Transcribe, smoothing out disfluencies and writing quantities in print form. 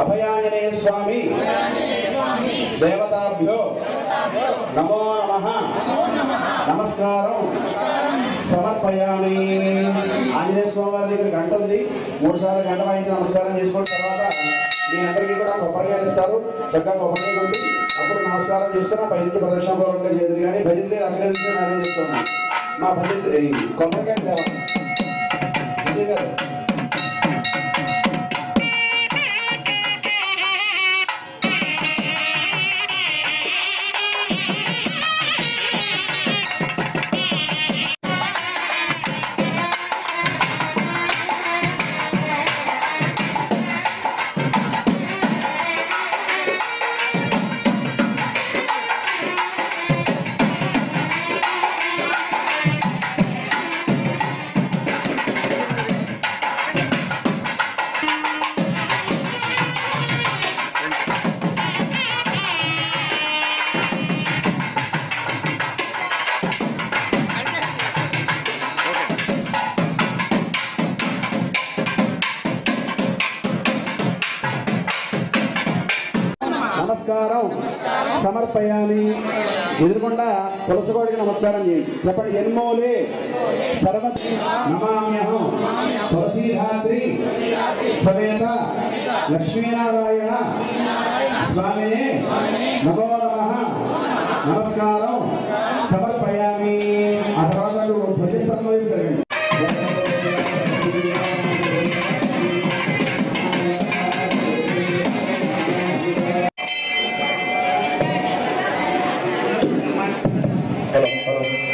अभयाञ्जनेय स्वामी देवताभ्यो नमो नमः नमस्कारं समर्पयामि। आंजनेय स्वामी वाరి దగ్గర గంట ఉంది, 3 సార్లు గంట వాయించి నమస్కారం చేసుకున్న తర్వాత మీ అందరికీ కూడా కొబ్బరికాయలు ఇస్తారు. చక్కగా కొబ్బరికాయ కొట్టి అప్పుడు నమస్కారం చేసుకున్న పైకి ప్రదక్షిణ పూర్వకంగా చేతులు కానీ భజనలు అక్కడే నానే చేస్తున్నాను. మా భజన కొబ్బరికాయ తేవాలి విజయ్ గారు. నమస్కారం సమర్పయామి. ఎదురుకుండా తులసికోడికి నమస్కారం చేయండి. చెప్పండి. ఎన్మోలే సర్వ నమామ్యహం తులసీధాత్రి సమేత లక్ష్మీనారాయణ స్వామినే నమో నమః నమస్కారం సమర్పయామి. ఆ తర్వాత ధ్వజస్తంభం వైపు తిరగండి. హలో